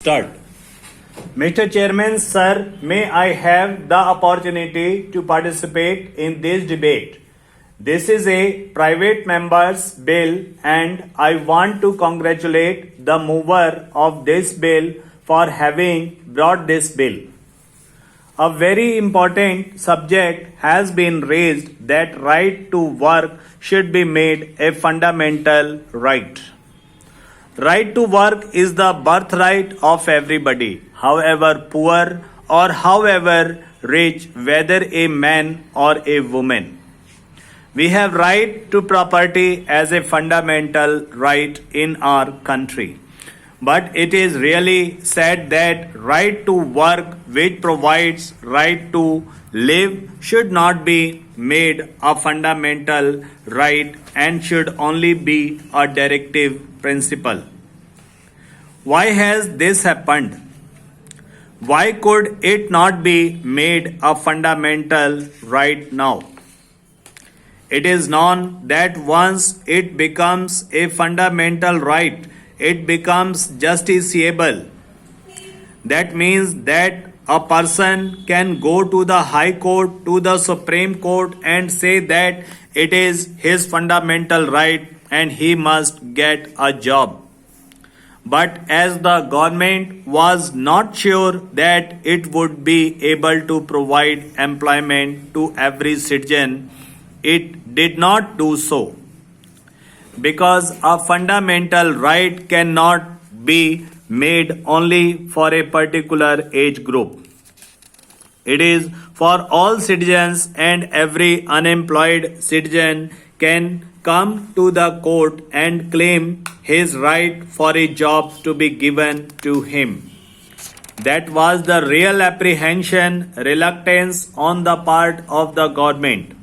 Start. Mr. Chairman, sir, may I have the opportunity to participate in this debate? This is a private member's bill and I want to congratulate the mover of this bill for having brought this bill. A very important subject has been raised that right to work should be made a fundamental right. Right to work is the birthright of everybody, however poor or however rich, whether a man or a woman. We have right to property as a fundamental right in our country. But it is really said that right to work, which provides right to live, should not be made a fundamental right and should only be a directive principle. Why has this happened? Why could it not be made a fundamental right now? It is known that once it becomes a fundamental right, it becomes justiciable. That means that a person can go to the High Court, to the Supreme Court and say that it is his fundamental right and he must get a job. But as the government was not sure that it would be able to provide employment to every citizen, it did not do so. Because a fundamental right cannot be made only for a particular age group. It is for all citizens, and every unemployed citizen can come to the court and claim his right for a job to be given to him. That was the real apprehension, reluctance on the part of the government.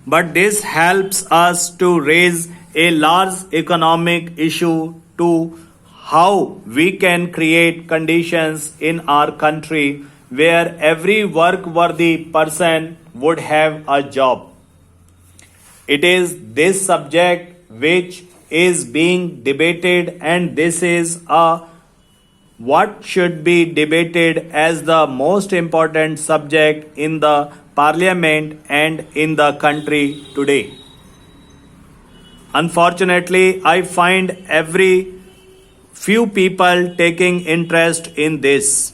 But this helps us to raise a large economic issue to how we can create conditions in our country where every work-worthy person would have a job. It is this subject which is being debated, and this is what should be debated as the most important subject in the parliament and in the country today. Unfortunately, I find every few people taking interest in this.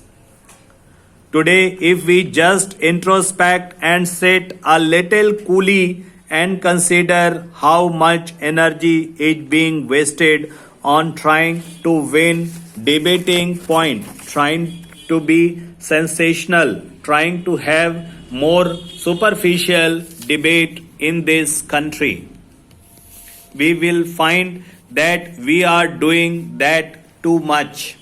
Today, if we just introspect and sit a little coolly and consider how much energy is being wasted on trying to win debating point, trying to be sensational, trying to have more superficial debate in this country, we will find that we are doing that too much.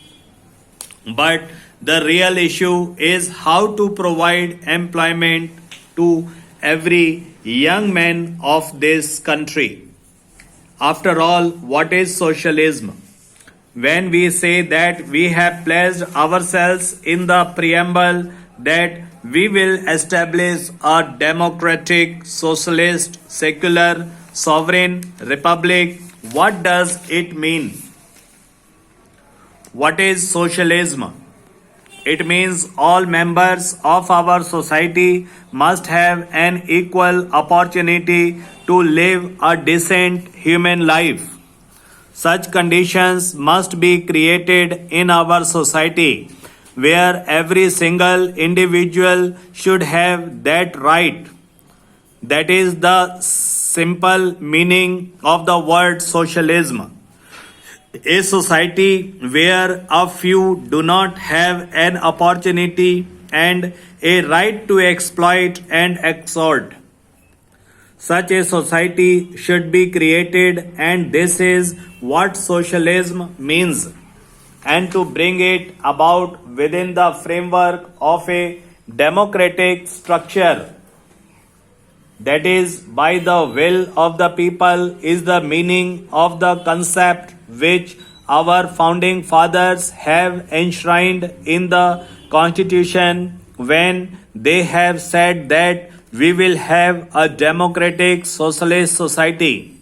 But the real issue is how to provide employment to every young man of this country. After all, what is socialism? When we say that we have pledged ourselves in the preamble that we will establish a democratic, socialist, secular, sovereign republic, what does it mean? What is socialism? It means all members of our society must have an equal opportunity to live a decent human life. Such conditions must be created in our society where every single individual should have that right. That is the simple meaning of the word socialism. A society where a few do not have an opportunity and a right to exploit and extort. Such a society should be created, and this is what socialism means. And to bring it about within the framework of a democratic structure, that is, by the will of the people, is the meaning of the concept which our founding fathers have enshrined in the Constitution when they have said that we will have a democratic socialist society.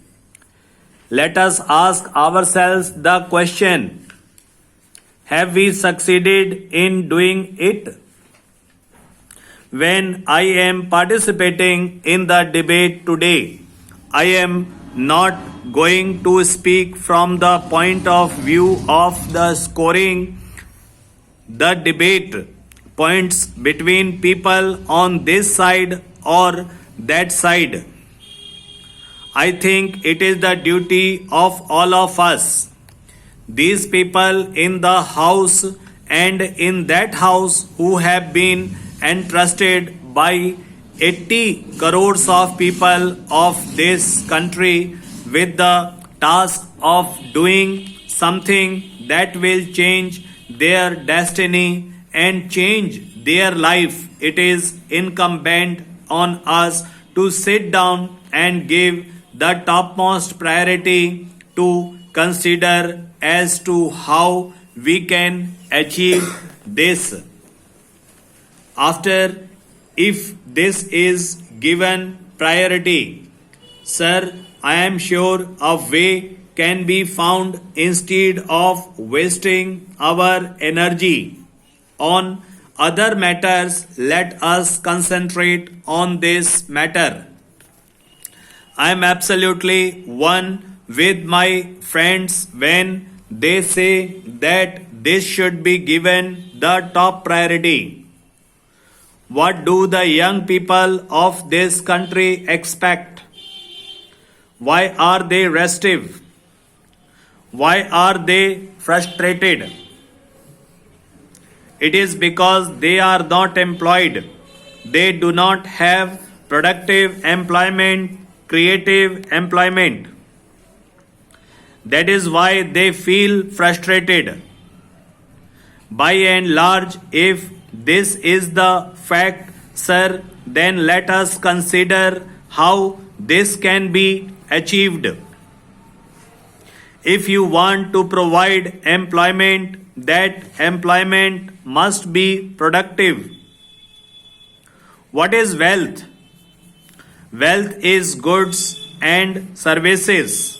Let us ask ourselves the question, Have we succeeded in doing it? When I am participating in the debate today, I am not going to speak from the point of view of the scoring the debate points between people on this side or that side. I think it is the duty of all of us, these people in the house and in that house who have been entrusted by 80 crores of people of this country with the task of doing something that will change their destiny and change their life. It is incumbent on us to sit down and give the topmost priority to consider as to how we can achieve this. After, if this is given priority, sir, I am sure a way can be found instead of wasting our energy on other matters. Let us concentrate on this matter. I am absolutely one with my friends when they say that this should be given the top priority. What do the young people of this country expect? Why are they restive? Why are they frustrated? It is because they are not employed. They do not have productive employment, creative employment. That is why they feel frustrated. By and large, if this is the fact, sir, then let us consider how this can be achieved. If you want to provide employment, that employment must be productive. What is wealth? Wealth is goods and services.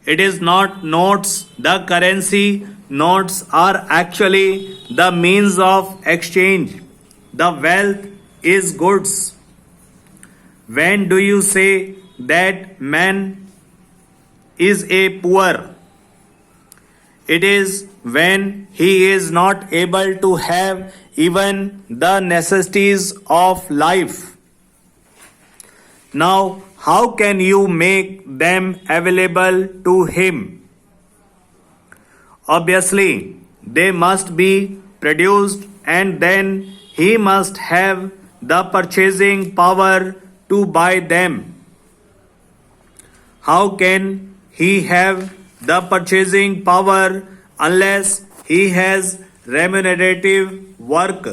It is not notes, the currency. Notes are actually the means of exchange. The wealth is goods. When do you say that man is a poor? It is when he is not able to have even the necessities of life. Now, how can you make them available to him? Obviously, they must be produced and then he must have the purchasing power to buy them. How can he have the purchasing power unless he has remunerative work?